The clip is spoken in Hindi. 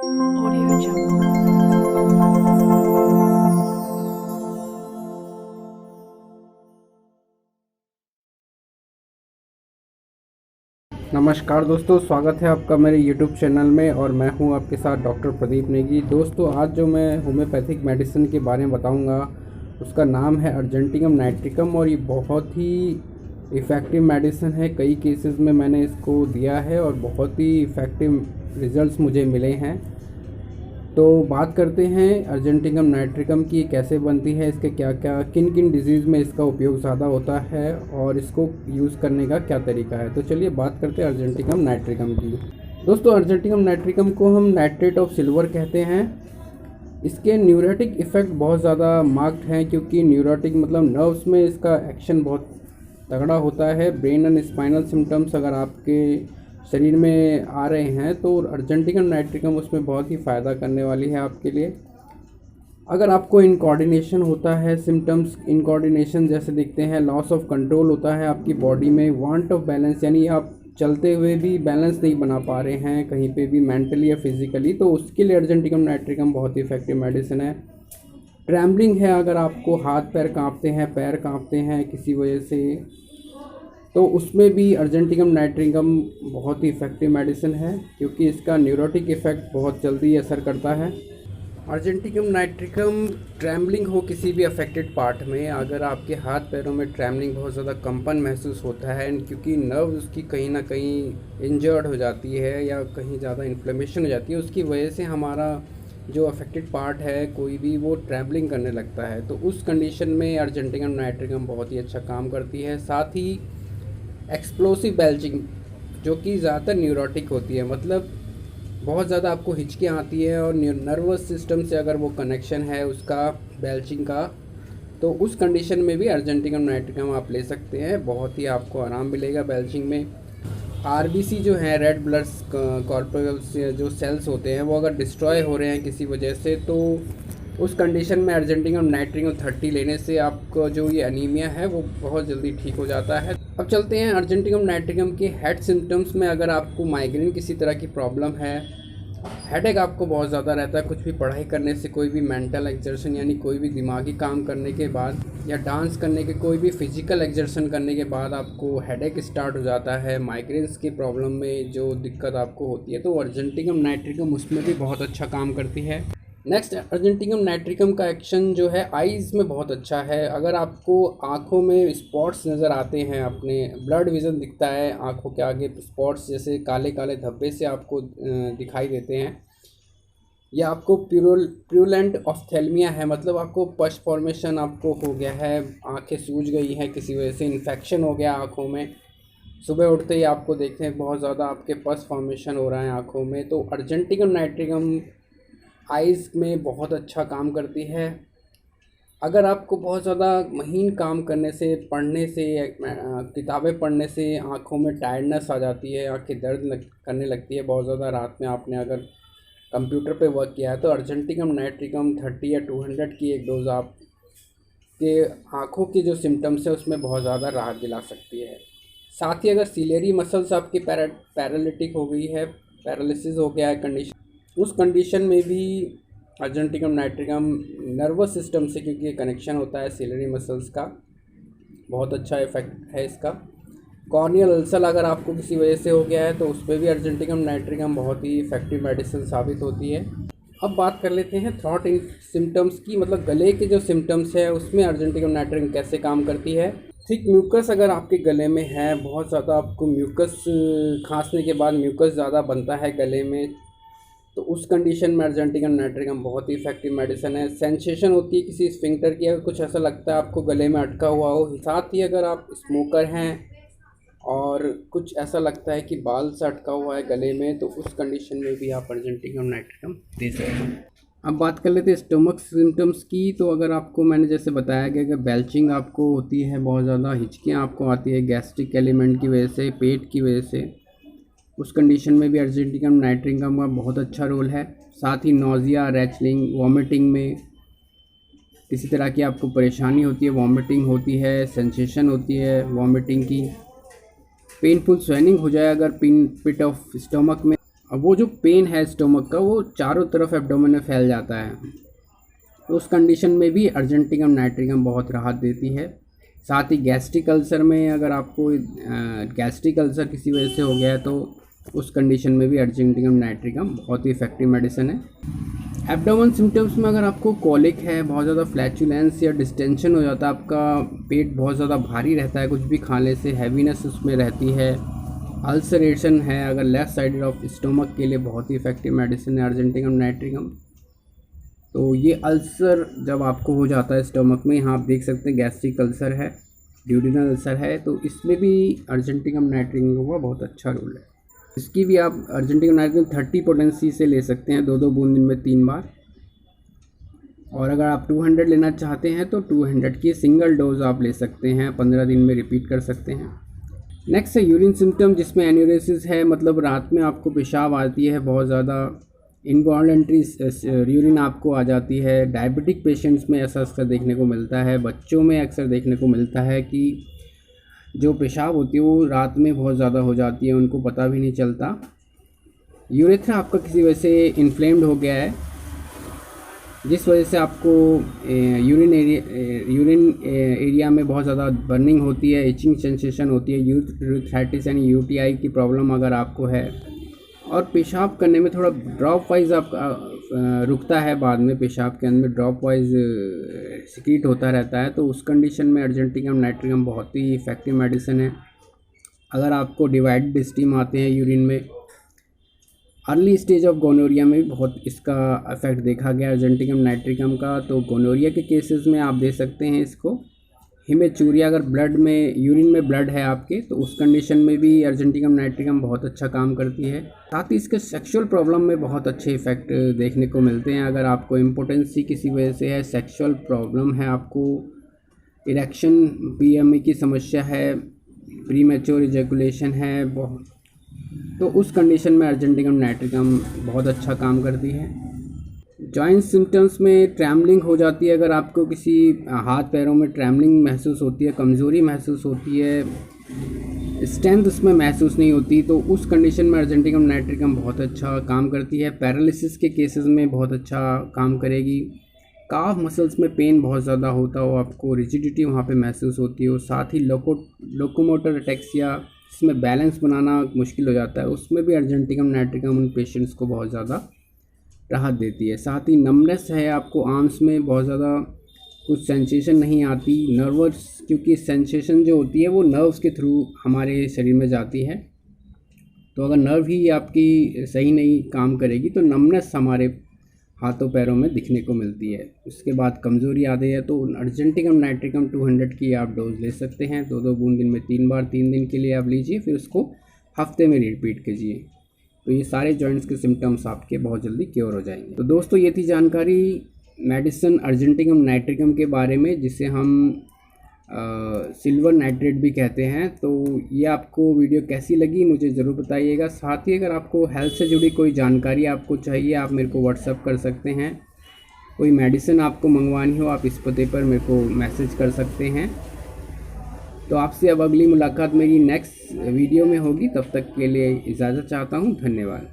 Audio Jungle. नमस्कार दोस्तों, स्वागत है आपका मेरे YouTube चैनल में और मैं हूं आपके साथ डॉक्टर प्रदीप नेगी। दोस्तों, आज जो मैं होम्योपैथिक मेडिसिन के बारे में बताऊंगा उसका नाम है अर्जेंटिकम नाइट्रिकम और ये बहुत ही इफ़ेक्टिव मेडिसिन है। कई केसेस में मैंने इसको दिया है और बहुत ही इफ़ेक्टिव रिजल्ट्स मुझे मिले हैं। तो बात करते हैं अर्जेंटिकम नाइट्रिकम की, कैसे बनती है, इसके क्या क्या किन किन डिजीज़ में इसका उपयोग ज़्यादा होता है और इसको यूज़ करने का क्या तरीका है। तो चलिए बात करते हैं अर्जेंटिकम नाइट्रिकम की। दोस्तों, अर्जेंटिकम नाइट्रिकम को हम नाइट्रेट ऑफ सिल्वर कहते हैं। इसके न्यूरोटिक इफ़ेक्ट बहुत ज़्यादा मार्क्ड हैं, क्योंकि न्यूरोटिक मतलब नर्व्स में इसका एक्शन बहुत तगड़ा होता है। ब्रेन एंड स्पाइनल सिम्टम्स अगर आपके शरीर में आ रहे हैं तो अर्जेंटिकम नाइट्रिकम उसमें बहुत ही फ़ायदा करने वाली है आपके लिए। अगर आपको इनकोऑर्डिनेशन होता है, सिम्टम्स इनकोऑर्डिनेशन जैसे दिखते हैं, लॉस ऑफ कंट्रोल होता है आपकी बॉडी में, वांट ऑफ बैलेंस यानी आप चलते हुए भी बैलेंस नहीं बना पा रहे हैं कहीं पे भी मेंटली या फिजिकली, तो उसके लिए अर्जेंटिकम नाइट्रिकम बहुत ही इफेक्टिव मेडिसिन है। ट्रैम्बलिंग है, अगर आपको हाथ पैर कांपते हैं, पैर कांपते हैं किसी वजह से, तो उसमें भी अर्जेंटिकम नाइट्रिकम बहुत ही इफ़ेक्टिव मेडिसिन है, क्योंकि इसका न्यूरोटिक इफ़ेक्ट बहुत जल्दी असर करता है। अर्जेंटिकम नाइट्रिकम ट्रैम्बलिंग हो किसी भी अफेक्टेड पार्ट में, अगर आपके हाथ पैरों में ट्रैम्बलिंग बहुत ज़्यादा कंपन महसूस होता है, क्योंकि नर्व उसकी कहीं ना कहीं इंजर्ड हो जाती है या कहीं ज़्यादा इन्फ्लेमेशन हो जाती है, उसकी वजह से हमारा जो अफेक्टेड पार्ट है कोई भी वो ट्रैम्बलिंग करने लगता है। तो उस कंडीशन में अर्जेंटिकम नाइट्रिकम बहुत ही अच्छा काम करती है। साथ ही एक्सप्लोसिव बेल्चिंग, जो कि ज़्यादातर न्यूरोटिक होती है, मतलब बहुत ज़्यादा आपको हिचकियाँ आती है और नर्वस सिस्टम से अगर वो कनेक्शन है उसका बेल्चिंग का, तो उस कंडीशन में भी अर्जेंटिकम नाइट्रिकम आप ले सकते हैं। बहुत ही आपको आराम मिलेगा बेल्चिंग में। आरबीसी जो है, रेड ब्लड कॉर्पल्स जो सेल्स होते हैं, वो अगर डिस्ट्रॉय हो रहे हैं किसी वजह से, तो उस कंडीशन में अर्जेंटिकम नाइट्रिकम 30 लेने से आपको जो ये अनीमिया है वो बहुत जल्दी ठीक हो जाता है। अब चलते हैं अर्जेंटिकम नाइट्रिकम के हेड सिम्टम्स में। अगर आपको माइग्रेन किसी तरह की प्रॉब्लम है, हेडेक आपको बहुत ज़्यादा रहता है कुछ भी पढ़ाई करने से, कोई भी मेंटल एक्सर्शन यानी कोई भी दिमागी काम करने के बाद, या डांस करने के, कोई भी फिजिकल एक्सर्शन करने के बाद आपको हेडेक स्टार्ट हो जाता है, माइग्रेन्स की प्रॉब्लम में जो दिक्कत आपको होती है, तो अर्जेंटिकम नाइट्रिकम उसमें भी बहुत अच्छा काम करती है। नेक्स्ट, अर्जेंटिकम नाइट्रिकम का एक्शन जो है आईज़ में बहुत अच्छा है। अगर आपको आँखों में स्पॉट्स नज़र आते हैं, अपने ब्लड विज़न दिखता है, आँखों के आगे स्पॉट्स जैसे काले काले धब्बे से आपको दिखाई देते हैं, या आपको प्यूरुलेंट ऑफ्थेल्मिया है, मतलब आपको पश फॉर्मेशन आपको हो गया है, आँखें सूज गई हैं किसी वजह से, इन्फेक्शन हो गया आँखों में, सुबह उठते ही आपको देखें बहुत ज़्यादा आपके पस फॉर्मेशन हो रहा है आँखों में, तो अर्जेंटिकम नाइट्रिकम आइज़ में बहुत अच्छा काम करती है। अगर आपको बहुत ज़्यादा महीन काम करने से, पढ़ने से, किताबें पढ़ने से आँखों में टायर्डनेस आ जाती है, आँखें करने लगती है बहुत ज़्यादा, रात में आपने अगर कंप्यूटर पे वर्क किया है, तो अर्जेंटिकम नाइट्रिकम 30 या 200 की एक डोज आप के आँखों की जो सिम्टम्स है उसमें बहुत ज़्यादा राहत दिला सकती है। साथ ही अगर सिलेरी मसल्स आपकी पैरालिटिक हो गई है, पैरालिसिस हो गया है कंडीशन, उस कंडीशन में भी अर्जेंटिकम नाइट्रिकम नर्वस सिस्टम से, क्योंकि ये कनेक्शन होता है सिलेरी मसल्स का, बहुत अच्छा इफेक्ट है इसका। कॉर्नियल अल्सर अगर आपको किसी वजह से हो गया है तो उस पर भी अर्जेंटिकम नाइट्रिकम बहुत ही इफेक्टिव मेडिसिन साबित होती है। अब बात कर लेते हैं थ्रॉट सिम्टम्स की, मतलब गले के जो सिम्टम्स है उसमें अर्जेंटिकम नाइट्रिकम कैसे काम करती है। थिक म्यूकस अगर आपके गले में है, बहुत ज़्यादा आपको म्यूकस, खांसने के बाद म्यूकस ज़्यादा बनता है गले में, तो उस कंडीशन में अर्जेंटिकम नाइट्रिकम बहुत ही इफेक्टिव मेडिसिन है। सेंसेशन होती है किसी स्फिंक्टर की, अगर कुछ ऐसा लगता है आपको गले में अटका हुआ हो। साथ ही अगर आप स्मोकर हैं और कुछ ऐसा लगता है कि बाल से अटका हुआ है गले में, तो उस कंडीशन में भी आप अर्जेंटिकम नाइट्रिकम दे सकते हैं। अब बात कर लेते हैं स्टमक सिम्टम्स की। तो अगर आपको मैंने जैसे बताया गया कि बेल्चिंग आपको होती है, बहुत ज़्यादा हिचकियाँ आपको आती है गैस्ट्रिक एलिमेंट की वजह से, पेट की वजह से, उस कंडीशन में भी अर्जेंटिकम नाइट्रिकम का बहुत अच्छा रोल है। साथ ही नोज़िया, रैचलिंग, वॉमिटिंग में किसी तरह की आपको परेशानी होती है, वॉमिटिंग होती है, सेंसेशन होती है वॉमिटिंग की, पेनफुल स्वेलिंग हो जाए अगर पिट ऑफ स्टमक में, अब वो जो पेन है स्टोमक का वो चारों तरफ एब्डोमेन में फैल जाता है, उस कंडीशन में भी अर्जेंटिकम नाइट्रिकम बहुत राहत देती है। साथ ही गैस्ट्रिक अल्सर में अगर आपको गैस्ट्रिक अल्सर किसी वजह से हो गया है तो उस कंडीशन में भी अर्जेंटिकम नाइट्रिकम बहुत ही इफेक्टिव मेडिसिन है। एब्डोमेन सिम्टम्स में अगर आपको कॉलिक है, बहुत ज़्यादा फ्लैचुलेंस या डिस्टेंशन हो जाता है, आपका पेट बहुत ज़्यादा भारी रहता है कुछ भी खाने से, हैवीनेस उसमें रहती है, अल्सरेशन है, अगर लेफ़्ट साइड ऑफ स्टोमक के लिए बहुत ही इफेक्टिव मेडिसिन है अर्जेंटिकम नाइट्रिकम। तो ये अल्सर जब आपको हो जाता है स्टोमक में, यहाँ आप देख सकते हैं गैस्ट्रिक अल्सर है, ड्यूडिनल अल्सर है, तो इसमें भी अर्जेंटिकम नाइट्रिकम का बहुत अच्छा रोल है। इसकी भी आप अर्जेंटिकम नाइट्रिकम 30 पोटेंसी से ले सकते हैं, 2-2 बूंद दिन में 3 बार। और अगर आप 200 लेना चाहते हैं तो 200 की सिंगल डोज आप ले सकते हैं, 15 दिन में रिपीट कर सकते हैं। नेक्स्ट है यूरिन सिम्टम, जिसमें एन्यूरेसिस है, मतलब रात में आपको पेशाब आती है बहुत ज़्यादा, इनवॉलेंट्री यूरिन आपको आ जाती है। डायबिटिक पेशेंट्स में ऐसा अक्सर देखने को मिलता है, बच्चों में अक्सर देखने को मिलता है कि जो पेशाब होती है वो रात में बहुत ज़्यादा हो जाती है, उनको पता भी नहीं चलता। यूरेथ्रा आपका किसी वजह से इन्फ्लेम्ड हो गया है, जिस वजह से आपको यूरिन एरिया में बहुत ज़्यादा बर्निंग होती है, इचिंग सेंसेशन होती है, यूरेथ्राइटिस यानी यूटीआई की प्रॉब्लम अगर आपको है, और पेशाब करने में थोड़ा ड्रॉप वाइज आपका रुकता है, बाद में पेशाब के अंदर ड्रॉप वाइज सिक्रीट होता रहता है, तो उस कंडीशन में अर्जेंटिकम नाइट्रिकम बहुत ही इफेक्टिव मेडिसिन है। अगर आपको डिवाइडेड स्टीम आते हैं यूरिन में, अर्ली स्टेज ऑफ गोनोरिया में भी बहुत इसका इफेक्ट देखा गया अर्जेंटिकम नाइट्रिकम का, तो गोनोरिया के केसेस में आप दे सकते हैं इसको। हिमेचूरिया, अगर ब्लड में यूरिन में ब्लड है आपके, तो उस कंडीशन में भी अर्जेंटिकम नाइट्रिकम बहुत अच्छा काम करती है। साथ ही इसके सेक्सुअल प्रॉब्लम में बहुत अच्छे इफेक्ट देखने को मिलते हैं। अगर आपको इम्पोटेंसी किसी वजह से है, सेक्सुअल प्रॉब्लम है, आपको इरेक्शन पीएमई की समस्या है, प्रीमेच्योर इजैकुलेशन है बहुत, तो उस कंडीशन में अर्जेंटिकम नाइट्रिकम बहुत अच्छा काम करती है। जॉइंट सिम्टम्स में ट्रैमलिंग हो जाती है, अगर आपको किसी हाथ पैरों में ट्रैमलिंग महसूस होती है, कमज़ोरी महसूस होती है, स्ट्रेंथ उसमें महसूस नहीं होती, तो उस कंडीशन में अर्जेंटिकम नाइट्रिकम बहुत अच्छा काम करती है। पैरालिसिस के केसेस में बहुत अच्छा काम करेगी। काफ मसल्स में पेन बहुत ज़्यादा होता हो, आपको रिजिडिटी वहाँ पे महसूस होती हो, साथ ही लोकोमोटर अटैक्सिया, इसमें बैलेंस बनाना मुश्किल हो जाता है, उसमें भी अर्जेंटिकम नाइट्रिकम उन पेशेंट्स को बहुत ज़्यादा राहत देती है। साथ ही नमनेस है, आपको आर्म्स में बहुत ज़्यादा कुछ सेंसेशन नहीं आती, नर्वस, क्योंकि सेंसेशन जो होती है वो नर्व्स के थ्रू हमारे शरीर में जाती है, तो अगर नर्व ही आपकी सही नहीं काम करेगी तो नमनेस हमारे हाथों पैरों में दिखने को मिलती है। उसके बाद कमज़ोरी आती है, तो अर्जेंटिकम नाइट्रिकम 200 की आप डोज ले सकते हैं, 2-2 बूंद दिन में 3 बार, 3 दिन के लिए आप लीजिए, फिर उसको हफ्ते में रिपीट कीजिए, तो ये सारे जॉइंट्स के सिम्टम्स आपके बहुत जल्दी क्योर हो जाएंगे। तो दोस्तों ये थी जानकारी मेडिसिन अर्जेंटिकम नाइट्रिकम के बारे में, जिसे हम सिल्वर नाइट्रेट भी कहते हैं। तो ये आपको वीडियो कैसी लगी मुझे ज़रूर बताइएगा। साथ ही अगर आपको हेल्थ से जुड़ी कोई जानकारी आपको चाहिए, आप मेरे को व्हाट्सअप कर सकते हैं। कोई मेडिसिन आपको मंगवानी हो, आप इस पते पर मेरे को मैसेज कर सकते हैं। तो आपसे अब अगली मुलाकात मेरी नेक्स्ट वीडियो में होगी, तब तक के लिए इजाज़त चाहता हूँ। धन्यवाद।